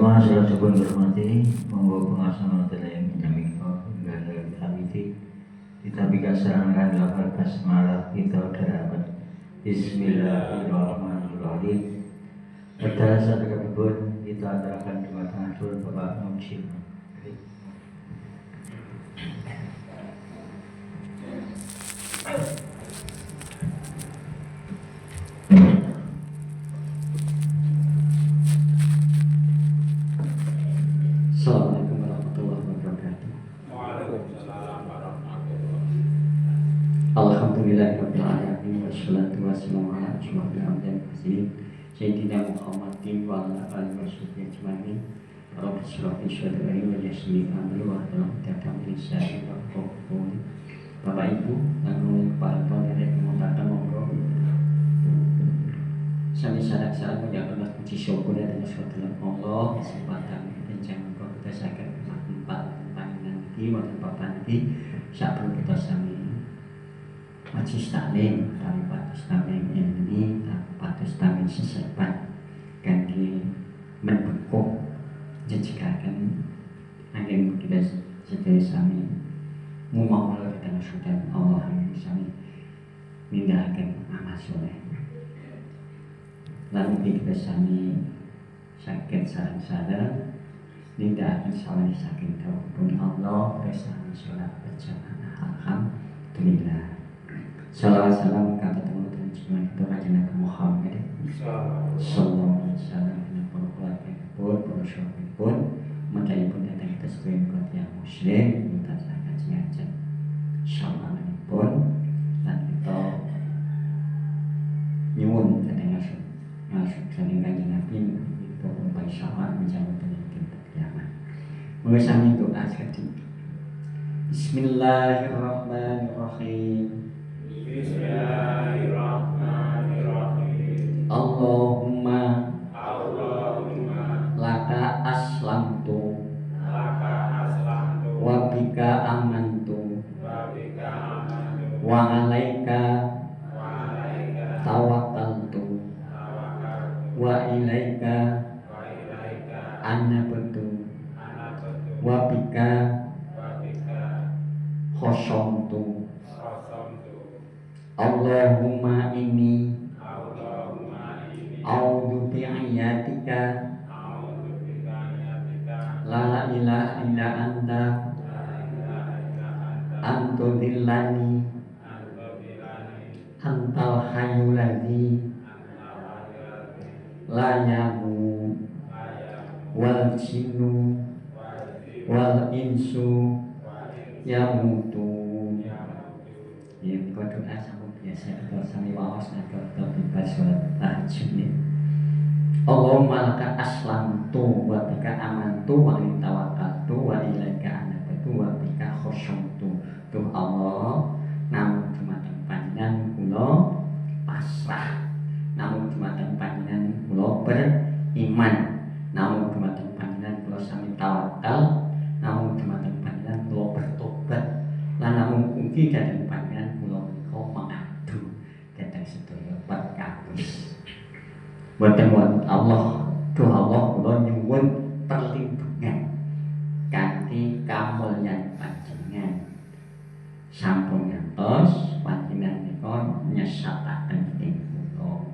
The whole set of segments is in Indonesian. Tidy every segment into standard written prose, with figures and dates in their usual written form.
Jemaah salat pun hormati, monggo pengasana yang menyamika hingga habiti kita bikasaran lafal basmalah kita darakan Bismillahirrahmanirrahim. Pada saat pun kita akan dumateng Bapak Mumsin. Assalamualaikum warahmatullahi wabarakatuh. Waalaikumsalam warahmatullahi wabarakatuh. Alhamdulillahirabbil alamin wassalatu wassalamu ala asyrofil anbiya'i wal mursalin sayyidina Muhammadin wa ala alihi washabbihi ajmain. Rabbi shrah li sadri wa yassir li amri wa hlul 'uqdatam min lisani yafqahu qawli. Bapak Ibu, nanggung kepala yang mengatakan monggo sami sarak-sarak menjaga puji syukur dan syukur Allah kesempatan rencana kita saged empat panjenengan iki wonten papan iki sampun kita sami majlis taklim kali patus taklim ini patus taklim sesepan kangge menbekuk jejegaken anggen kita sedaya sami mumawalah kita sudah Allah yang sami nindakaken amal soleh. Lalu kita sami sakit sarang-sarang nindakaken sawise saking tawakal Allah bersama sholat berjamaah alhamdulillah. Salawat salam kata teman dan jemaah kita kanjeng Nabi Muhammad sallallahu alaihi wasallam dan para keluarga pun para sahabat pun mencari pun datang kita sekalian keluarga yang muslim minta sangat sengaja insyaallah pun dan kita nyuwun katanya masuk saling kanjeng Nabi itu umpai syawal menjawab penyakit kiamat. Monggo sami doa sekali. Bismillahirrahmanirrahim. Bismillahirrahmanirrahim. Allahumma laka aslamtu wa bika amantu wa alaika tawakkaltu wa ilaika anabtu wa bika khosamtu. Allahumma inni a'udzu bi'ayatika la ilaha illa anta antudillani antal hayyul ladzi la yamut wal jinnu wal insu yamutu. Ya, kalau doa sama biasa kita sami waos atau bebas sholat tahajud nih. Allahumma laka aslamtu wa bika amantu wa in tawakkaltu wa ilaika anabtu wa bika khosyamtu. Tuh Allah, namun dumateng panjenengan kula pasrah, namun dumateng panjenengan kula beriman, namun dumateng panjenengan kula sami tawakal, namun dumateng panjenengan kula bertobat, lan namun ugi dhateng panjenengan kula menika mengadu dhateng sedaya perkawis. Boten wonten Allah, duh Allah kula nyuwun perlindungan kanthi kamulyan panjenengan. Sampun ngantos panjenengan menika nyesataken ing kula.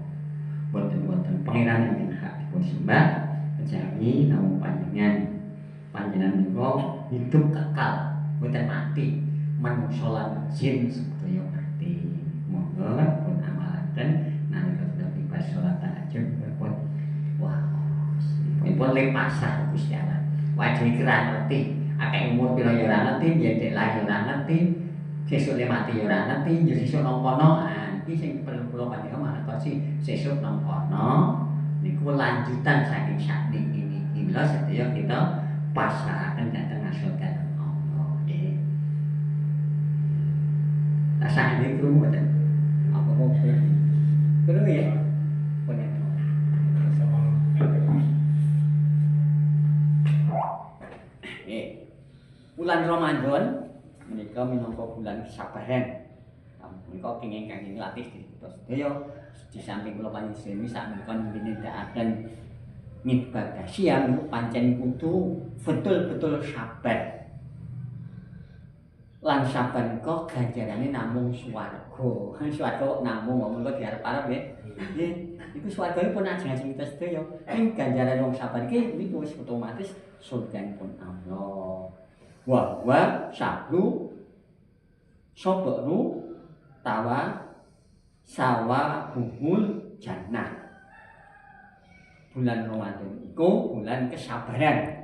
Boten wonten pangeran ingkang hak dipun sembah kejawi namung panjenengan. Panjenengan menika hidup kekal, boten mati. Manungsa lan jin sedaya mati. Monggo pun amalaken nalika kita sholat tahajud pun wah pun lepasah Gusti Allah. Wajib kira ngerti, akeh umur pira ya ora ngerti, yen dek lahir ora ngerti, sesuk le mati ya ora ngerti, yo sesuk nang kono. Iki sing perlu kula panjenengan mangertosi sesuk nang kono niku lanjutan saking sakniki niki. Mila sedaya kita pasrahaken dhateng asokan Allah nggih. Rasane krungu mboten? Apa kok krungu ya? Bulan Ramadan menika minangka bulan kesabaran. Menika kenging latih kita sedaya di samping kula panjenengan sak menika nindakaken ngibadasi ya pancen kudu betul-betul sabar. Lan sabar kok ganjarane namung swarga. Swarga kok namung ngomong kok diarep-arep nggih. Nggih, iku swargane pun ajeng-ajeng kita sedaya. Ing ganjaran wong sabar iki niku wis otomatis surganipun Allah. Wa sabru sabru sawa hubul jannah. Bulan Ramadan iku bulan kesabaran.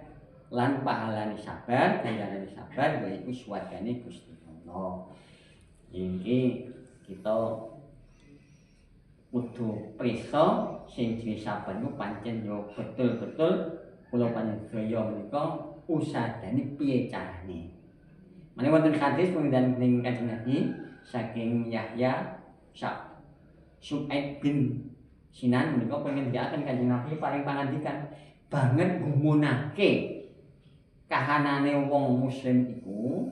Lan pahalane sabar, ganjarane sabar yaiku swargane Gusti Allah. Iki kita kudu prisa sing jenenge sabar iku pancen yo betul-betul kula panjenengan menika usadane piye carane. Mane wonten hadis pengendhan ning Kanjeng Nabi saking Yahya Su'aib bin Sinan menika pengendikaken Kanjeng Nabi paring pangandikan banget gumunake kahanane wong muslim iku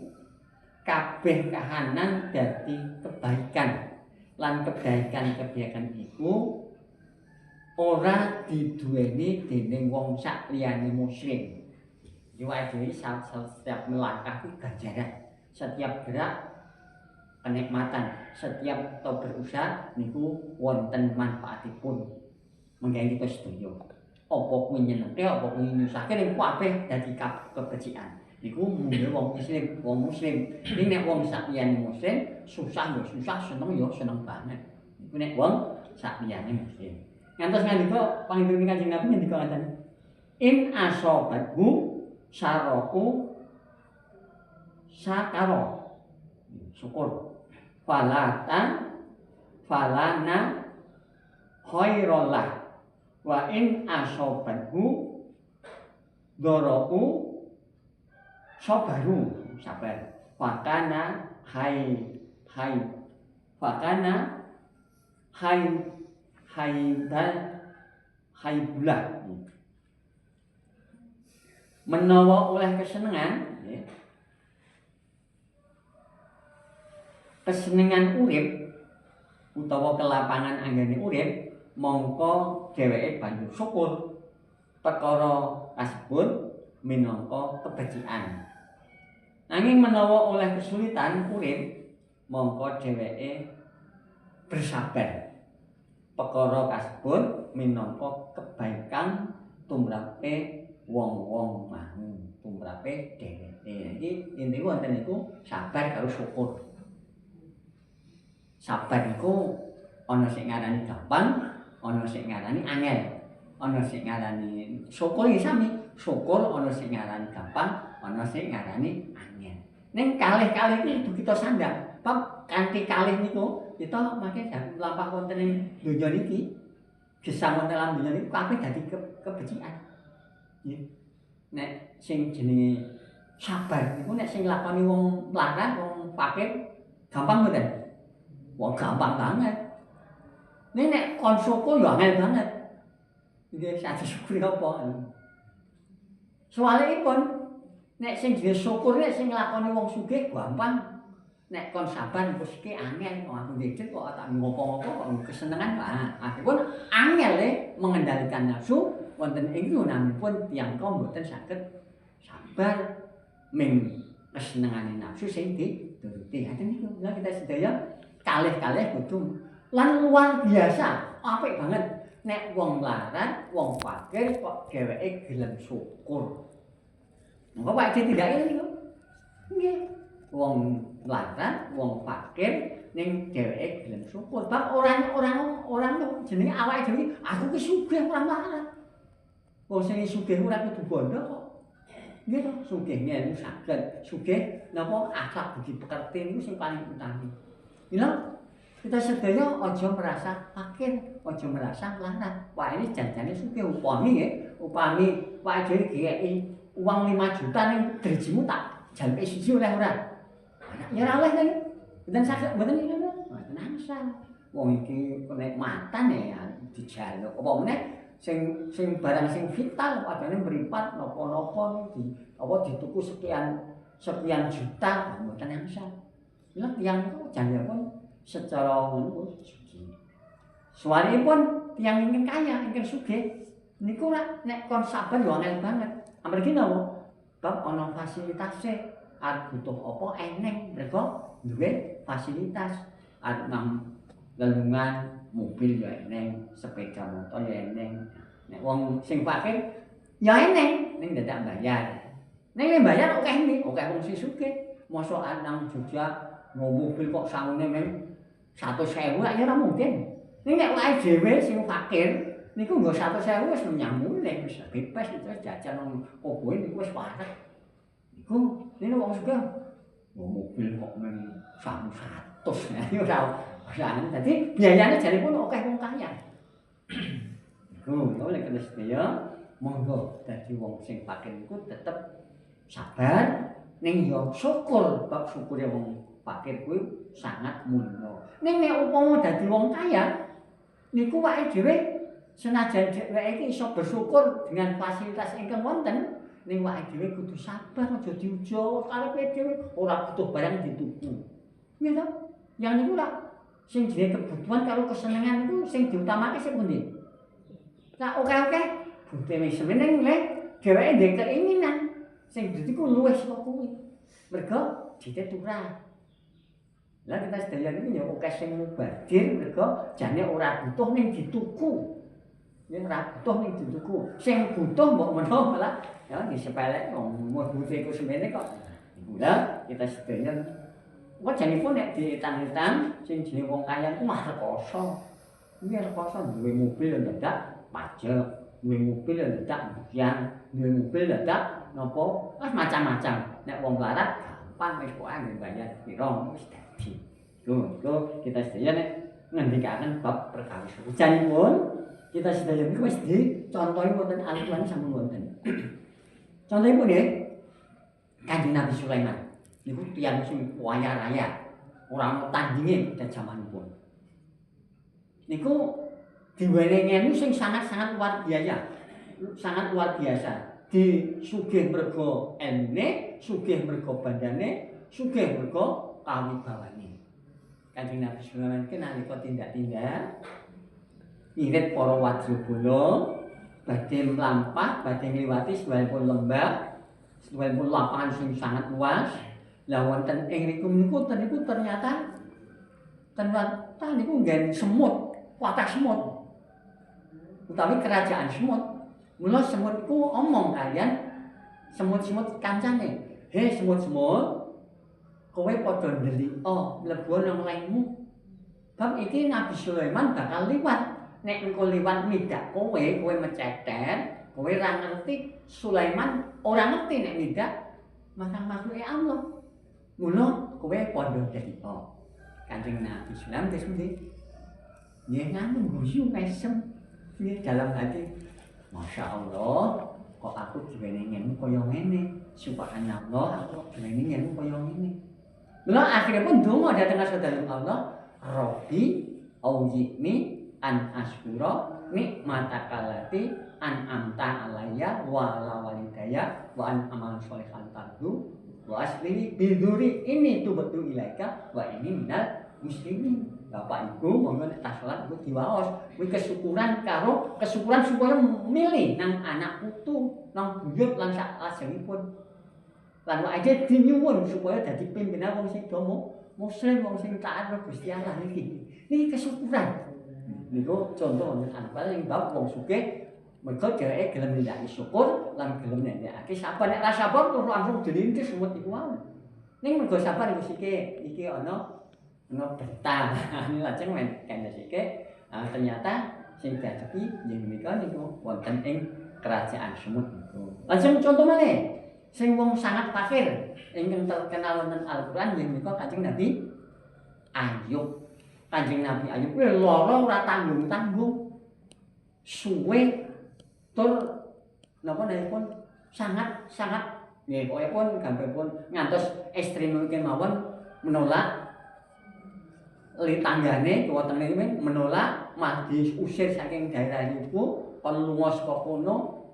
kabeh kahanan dadi kebaikan lan kebaikan iku ora diduweni dening wong sak liyane muslim. Jadi setiap melangkah itu ganjaran, setiap gerak kenikmatan, setiap kita berusaha niku wonten manfaatipun. Menggawe kita sedaya. Apa kuwi nyenengke, apa kuwi nyusahke ning kabeh dadi kebajikan. Niku mung wong muslim. Ning nek wong sak liyane muslim, susah yo susah, seneng yo seneng banget. Niku nek wong sak liyane muslim. Ngantos ngandika panjenengan Kanjeng Nabi ngendika ngaten. In asobathu syaraku sakaro syukur falana khairullah wa in asobathu doroku sabaru sabar fakana haibulah menawa oleh kesenengan ya. Kesenengan urip utawa kelapangan anggane urip mongko dheweke banjur syukur perkara kasebut minangka kebajikan. Nanging menawa oleh kesulitan urip mongko dheweke bersabar perkara kasebut minangka kebaikan tumrape wong-wong mau tumrape dheweke. Iki intine wonten niku sabar karo syukur. Sabar iku ana sing ngarani gampang, ana sing ngarani angel. Ana sing ngarani syukur iki sami. Syukur ana sing ngarani gampang, ana sing ngarani angel. Ning kalih-kalih iki kudu kita sandang. Bab kanthi kalih niku kita mangke lampah wonten ing donya niki. Gesang wonten ing donya niki kabeh dadi kebajikan. Nek sing jenenge sabar niku nek sing lakoni wong mlarat, wong fakir gampang mboten? Wong gampang banget. Nek kon syukur yo angel banget. Iki sak syukur apa? Soalipun nek sing jenenge syukur nek sing lakoni wong sugih gampang. Nek kon sabar mesti angel. Wong aku ngecet kok tak ngopo-ngopo kok kesenengan Pak. Akhiripun angel mengendalikan nafsu wonten ing yunanipun tiyang kaum mboten saged sabar ming kesenengane nafsu sing dituruti. Ngaten niku. Lah kita sedaya kalih-kalih kudu lan luar biasa, apik banget nek wong larat, wong fakir kok dheweke gelem syukur. Monggo Pak ditindakake niku. Nggih. Wong larat, wong fakir ning dheweke gelem syukur. Bab orang jenenge awake dhewe aku ki sugih ora larat. Wong sing sugih ora kudu bondo kok. Nggih to, sugih ngelu saged, sugih napa akhlak budi pekerti niku sing paling utama. Kita sedaya aja merasa fakir, aja merasa larat. Wah ini janjane sugih upami nggih, upami Pak dhewe dikeki uang 5 juta ning drijimu tak jaluk siji oleh ora. Ya ora oleh to. Mboten saged mboten ngono. Mboten angsal. Wong iki kenikmatan ya dijaluk. Apa meneh sing barang sing vital padane mripat napa-napa apa dituku sekian juta mboten angsal. Lha tiyang niku janjipun secara ngono sugih. Suwaripun tiyang ingkang kaya, ingkang sugih Niku nek kon sabar yo angel banget. Amargi napa? Bab ana fasilitase. Arep butuh apa eneng mergo duwe fasilitas. Arep nang lelungan mobil yo eneng, sepeda motor yo eneng. Nek wong sing fakir ya eneng ning dadak bayar. Ning nek bayar akeh ndi? Akeh wong sing sugih. Mosok nang Jogja nggo mobil kok sangune men 100.000 ya ora mungkin. Ning nek awake dhewe sing fakir niku nggo 100.000 wis nyambune wis bebas itu jajan nang koboe niku wis parek. Niku dene wong sugih nggo mobil kok men 100 ya ora dadi biayane jaripun akeh wong kaya. Niku oleh kena sedaya monggo dadi wong sing fakir niku tetep sabar ning yo syukur bab syukure wong fakir kuwi sangat mulya. Ning nek upama dadi wong kaya niku wae dhewe senajan dheweke iki iso bersyukur dengan fasilitas ingkang wonten ning wae dhewe kudu sabar aja diuja karepe dhewe ora butuh barang dituku. Nggih to? Yang niku lah sing jenenge kebutuhan karo kesenengan niku sing diutamake sing pundi? Lah oke-oke bukti wis meneng le dheweke ndek keinginan sing ditiku luwih saka kuwi. Mergo dite turah. Lah kita sedaya niki ya akeh sing mubadir mergo jane ora butuh ning dituku. Ya ora butuh ning dituku. Sing butuh mbok menawa malah ya disepelek wong moduse iku semene kok. Lah kita sedaya kok janipun nek diitan-itan sing jenenge wong kaya iku mah rekoso. Iki rekoso duwe mobil dadak pajak, duwe mobil dadak mbiyan, duwe mobil dadak napa macam-macam. Nek wong larat gampang wis pokoke bayar pira wis dadi. Tuh kita sedaya nek ngendikaken bab perkawis. Janipun kita sedaya niku wis dicontohi wonten Al-Qur'an sampun wonten. Contohipun nggih Kanjeng Nabi Sulaiman. Niku tiyang sing kaya raya. Ora ana tandinge pada jamanipun. Niku diwenehi ngene sing sangat-sangat luar biasa. Sangat luar biasa. Disugih mergo elmune, sugih mergo bandane, sugih mergo kawibawane. Kanjeng Nabi Sulaiman ki nalika tindak-tindak irit para wadyabala badhe mlampah, badhe ngliwati sebuah lembah, sebuah lapangan sing sangat luas. Lah wonten ing niku ternyata niku nggen semut, watak semut. Utawi kerajaan semut. Mula semutku omong kalian semut-semut kancane. He semut-semut, kowe padha ndelika mlebu nang lainmu. Bab iki Nabi Sulaiman bakal liwat. Nek engko liwat midak kowe meceter, kowe ora ngerti Sulaiman ora ngerti nek midak makhluk Allah. Mula kowe padha ndelika. Kanjeng Nabi Sulaiman wis pundi? Nggih ngamun guyu mesem. Nggih dalam hati Masya Allah, kok aku diwenehi ngene kaya ngene. Subhanallah, aku diwenehi ngene kaya ngene. Mula akhirnya pun donga dhateng sedherek Allah, Rabbi auzi'ni an asykura nikmatakallati an amta alayya wa ala walidayya wa an amal sholihan tardu wa aslini biduri ini tubatu ilaika wa ini minal muslimin. Bapak Ibu monggo nek tas salat iku diwaos kuwi kesyukuran supaya milih nang anak putu, nang buyut lan sak lajengipun. Lan aja dinyuwun supaya dadi pimpinan wong sing muslim, wong sing taat karo Gusti Allah niki. Niki kesyukuran. Niku contoh wonten Al-Qur'an ing bab wong sugih mergo dheweke gelem nindakake syukur lan gelem nindakake sabar. Nek ra sabar terus langsung dilintis semut iku wae. Ning mergo sabar iku iki ana betah. Lajeng kendhasike ternyata sing diadepi yen menika niku wonten ing kerajaan semut niku. Lajeng contoh malih sing wong sangat fakir ingkang terkenal wonten Al-Qur'an yen menika Kanjeng Nabi Ayub. Kanjeng Nabi Ayub kuwi lara ora tanggung-tanggung. Suwe tur napa nipun sangat nggih pokokipun gampangipun ngantos ekstrem kemawon menolak tanggane tuwa tengene menolak malah diusir saking daerah niku kon lunga saka kono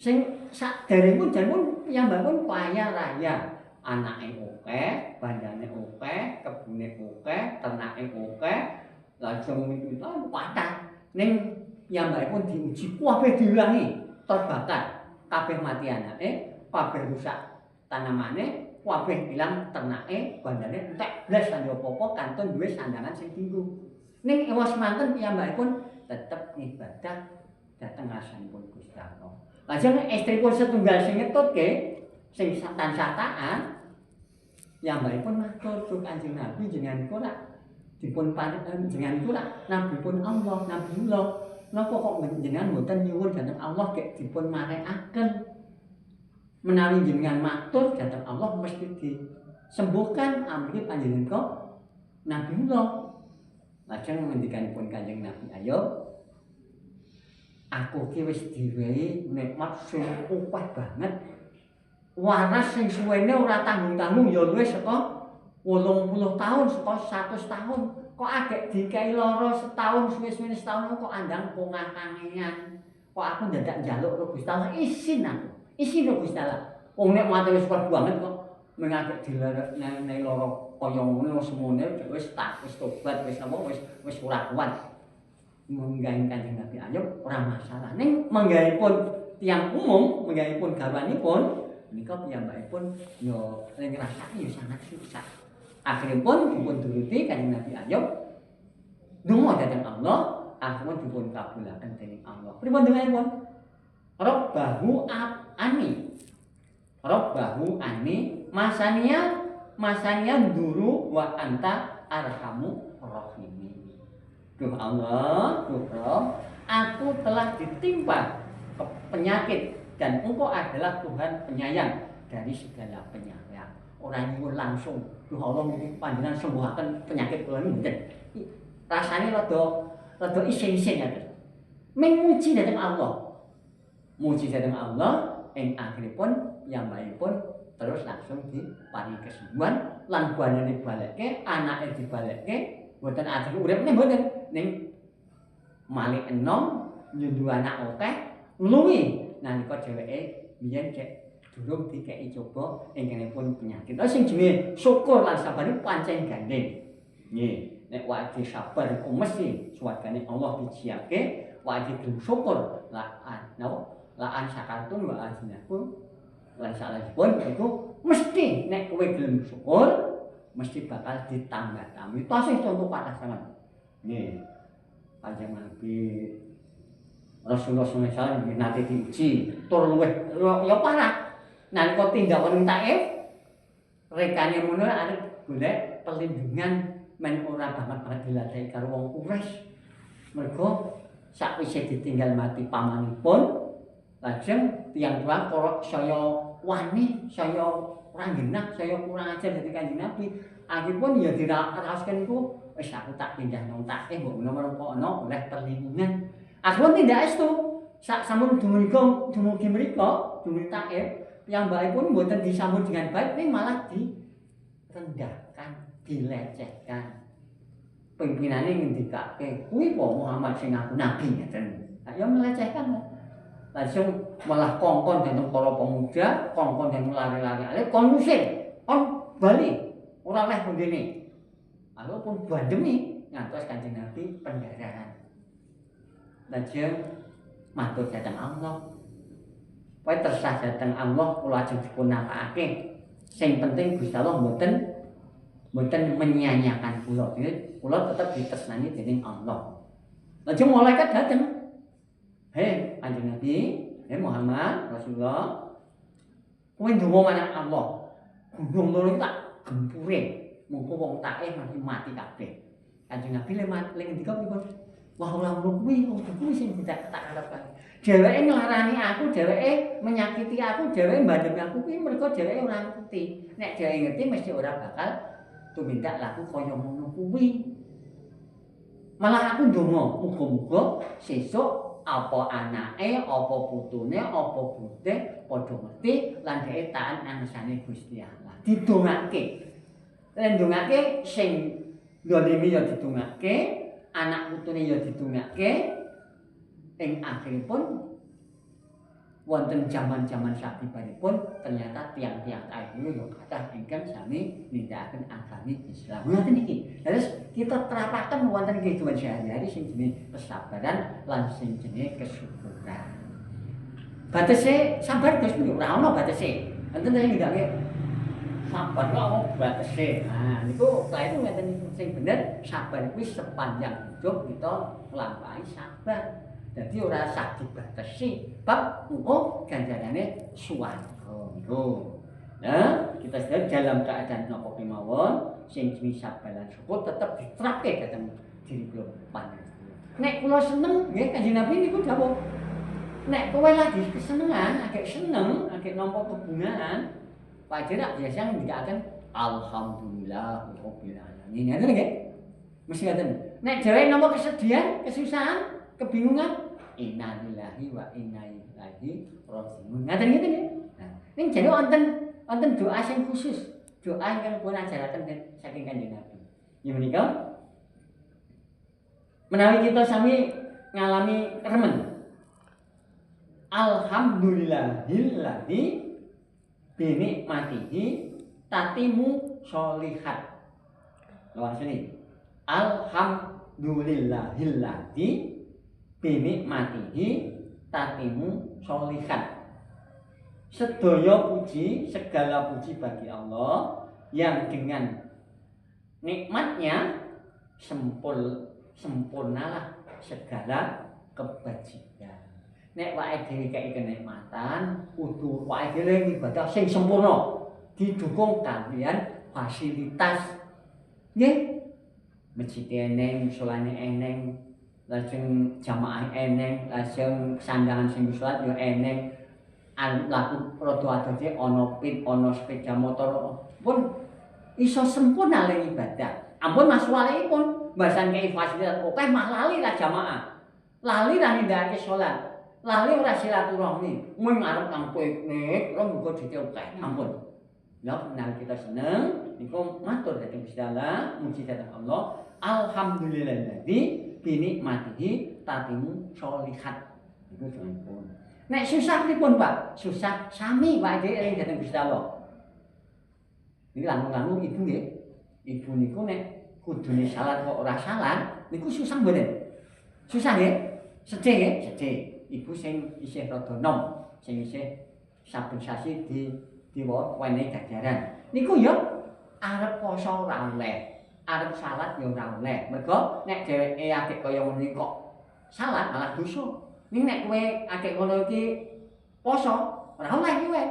sing sakderengipun janipun piyambakipun kaya raya anake akeh bandane akeh kebune akeh ternake akeh lajeng miturut kathah ning piyambakipun diuji kabeh diulangi, terbakar, kabeh mati anake, kabeh rusak tanamane, kabeh ilang ternake, bandane entek blas kanggo apa-apa kantun duwe sandangan sing dienggo. Ning ewas manten piyambakipun tetep ibadah dhateng rasanipun Gusti Allah. Lajeng istripun setunggal sing ngetutke sing tansah taat piyambakipun matur duh Kanjeng Nabi jenengan niku rak dipun jenengan niku rak nabipun Allah, Nabiullah. Napa kok jenengan mboten nyuwun dhateng Allah gek dipun marekaken? Menawi jenengan matur dhateng Allah mesti disembuhkan amargi panjenengan Nabiullah. Lajeng ngendikanipun Kanjeng Nabi Ayub, aku ki wis diwehi nikmat sing akeh banget. Waras sing suwene ora tanggung-tanggung ya luwih saka 80 tahun, saka 100 tahun. Kok agek dikai lara setahun suwe-suwe setahun kok andang pongah-kangean. Kok aku dadak njaluk karo Gusti Allah isin aku. Isin karo Gusti Allah. Wong nek mate wis kuat banget kok mengagek dilerek-nek lara kaya ngono semune wis tobat wis apa wis ora kuat. Menggawe Kanjeng Nabi Ayub ora masalah. Ning menggaipun tiyang umum, menggaipun garwanipun menika piyambakipun ya ning ngrasani ya sangat susah. Akhiripun dipun turuti Kanjeng Nabi Ayub donga dhateng Allah, akhiripun dipun kabulaken dening Allah. Pripun donganipun? Rabbahu ani masania duru wa anta arhamu rahimin. Duh Allah, duh Rabb, aku telah ditimpa penyakit dan Engkau adalah Tuhan penyayang dari segala penyayang. Orang nyuwun langsung, duh Allah mungkin panjenengan sembuhaken penyakit kula niku mboten. Rasane rada isin-isin ngaten. Muji dhateng Allah. Muji dhateng Allah ing akhiripun piyambakipun terus langsung diparingi kesembuhan lan banane balekke, anake dibalekke, mboten ajeng urip mboten ning malih enom nyundu anak akeh ngluwi nalika dheweke biyen cek durung dikeki coba ingkangipun penyakit. Lah sing jenenge syukur lan sabar iku pancen gandeng. Nggih, nek wajib sabar iku mesti suwargane Allah dijiyake, wajib syukur la'an syakartum wa azinakum lan salahipun iku mesti nek kowe gelem syukur mesti bakal ditambah-tambahi. Tasih contoh kathah sanget. Nggih. Kanjeng Nabi Rasulullah SAW nate diuji tur luwih ya parah. Nalika tindakan Taif rekane mono arep golek perlindungan men ora banget diladeni karo wong Quraisy. Mergo sakwise ditinggal mati pamanipun lajeng tiyang tuwa kok saya wani, saya ora genah, saya kurang ajar dadi Kanjeng Nabi. Akhiripun ya diraosken iku wis aku tak pindah nang Taif mbok menawa ana oleh perlindungan. Akhiripun tindak estu sak sampun dumugi mriku dumugi Taif piyambakipun mboten disambut dengan baik, ning malah direndahkan, dilecehkan. Pimpinane ngendikake, "Kuwi po Muhammad sing aku nabi ngeten." Ya melecehkan. Langsung malah kongkon dhateng para pemuda, kongkon dhateng lari-lari, kon musir, kon bali, ora leh ngene. Aku pun bandemi ngantos Kanjeng Nabi pendarahan. Lajeng matur dhateng Allah. Kowe tersah dhateng Allah kula ajeng dipun napakake. Sing penting Gusti Allah mboten menyanyiakan kula. Kula tetep ditresnani dening Allah. Lajeng malaikat dateng. Hei Kanjeng Nabi, hei Muhammad Rasulullah. Kowe ndonga marang Allah. Gunung loro tak gempure. Mengko wong Taif mati kabeh. Kanjeng Nabi le ngendika pripun? Wah ora kuwi sing tidak tak harapkan. Dheweke nglarani aku, dheweke menyakiti aku, dheweke mbandemi aku kuwi mergo dheweke ora ngerti. Nek dheweke ngerti mesti ora bakal tumindak laku kaya ngono kuwi. Malah aku ndonga, muga-muga sesuk apa anake, apa putune, apa bute padha ngerti lan dheweke taat nangsane Gusti Allah. Didongake. Lan ndongake sing ndolimi ya didongake, anak putune ya didongake. Ing akhiripun wonten jaman-jaman sakibaripun ternyata tiang-tiang taih niku yo kathah ingkang sami nindakaken agami Islam. Ngoten iki. Terus kita terapaken wonten kehidupan sehari-hari sing jenenge kesabaran lan sing jenenge kesyukuran. Batese sabar Gus ora ono batese. Enten sing ndake sabar kok ono batese. Nah, niku saya itu ngeten sing bener sabar kuwi sepanjang hidup kita nglampahi sabar. Jadi ora sak dibatasi bab engko ganjarane swarga niku. Nah, kita sedaya dalam keadaan napa kemawon sing jenenge sabar lan syukur tetep diterapke dhateng diri kula panjenengan. Nek kula seneng nggih Kanjeng Nabi niku dawuh nek kowe lagi kesenengan, agak seneng, agak nampa kebungaan, wajar biasa ngendikaken alhamdulillah rabbil alamin. Ngoten nggih? Mesti ngoten. Nek dhewe nampa kesedihan, kesusahan, kebingungan, innalillahi wa inna ilaihi raji'un. Ngaten nggih. Nah, ning jane wonten doa sing khusus, doa ingkang pun ajaraken saking Kanjeng Nabi. Ya menika menawi kita sami ngalami remen. Alhamdulillahilladzi bi nikmatihi tatimu sholihat. Lawan sini. Alhamdulillahilladzi bi nikmatihi tatimu sholihat. Sedaya puji, segala puji bagi Allah yang dengan nikmatnya sempurnalah segala kebajikan. Nek wae dhewe kei kenikmatan, kudu wae dhewe ibadah sing sempurna, didukung kalian fasilitas. Nggih. Masjid eneng, musolane eneng, lajeng jamaah eneng, lajeng sandangan sing salat yo eneng. Laku rada adose ana pit, ana sepeda motor pun iso sempurna le ibadah. Ampun Mas walipun mbasan kei fasilitas akeh mah lali ra jamaah. Lali ra nindakake salat. Lali ora silaturahmi, mung arep nang piknik, ora muga dicokek. Ampun. Ya menawi kita seneng, niku matur dhateng Gusti Allah, muji dhateng Allah. Alhamdulillahilladzi bi nikmatihi tatimu sholihat. Niku sampun. Nek susah pripun, Pak? Susah sami wae eling dhateng Gusti Allah. Iki langkung-langkung ibu nggih. Ibu niku nek kudune salat kok ora salat, niku susah mboten? Susah nggih? Sedih nggih? Sedih. Ibu sing isih rada nom, sing isih saben sasi diwenehi ganjaran. Niku ya arep poso ora oleh, arep salat ya ora oleh. Mergo nek dheweke akeh kaya ngono kok salat malah dosa. Ning nek kowe akeh ngono iki poso ora oleh kowe.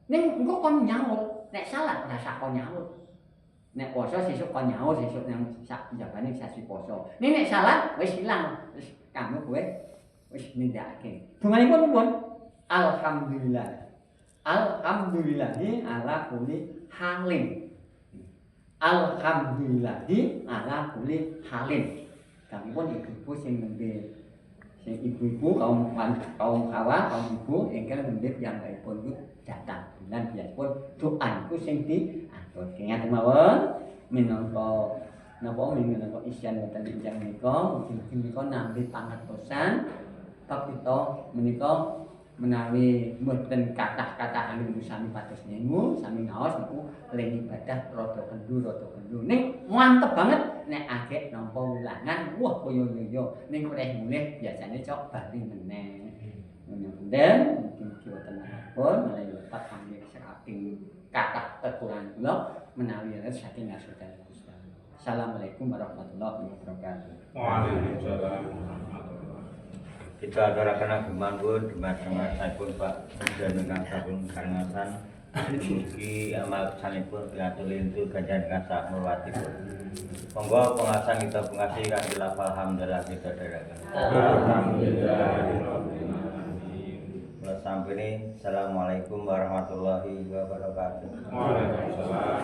Ning engko kon nyaur, nek salat ora sak kon nyaur. Nek poso sesuk kon nyaur, sesuk nang sak jabane sasi poso. Ning nek salat wis ilang, wis kamu kowe wis nindakake. Dunganipun pun alhamdulillah. Alhamdulillahi ala kulli halin. Alhamdulillahi ala kulli halin. Kami pun ibu-ibu sing nembe sing ibu-ibu kaum hawa, kaum ibu ingkang nembe piyambakipun niku datang bulan biasipun doa niku sing diaturke. Ngaten mawon minangka napa minangka isyan wonten ing menika mugi-mugi menika nampi pangertosan bab kita menika menawi mboten kathah-kathah anggen sami pados nyengu, sami ngaos niku ling ibadah rada kendu. Ning mantep banget nek agek nampa wulangan, wah kaya yo. Ning oleh mulih biasane cok bali meneh. Mudah-mudahan mugi-mugi wonten manapun menawi lepat kangge saking kathah kekurangan kula menawi saking ngasodan Gusti. Assalamualaikum warahmatullahi wabarakatuh. Waalaikumsalam. Kita aturaken ageman pun dumateng saipun Pak Panjenengan sampun karengasan mugi amal sanipun piatu lintu ganjaran kasa mulwatipun. Monggo pengasan kita pengasih kanthi lafal hamdalah kita dherekaken. Alhamdulillah. Sampene assalamualaikum warahmatullahi wabarakatuh. Waalaikumsalam.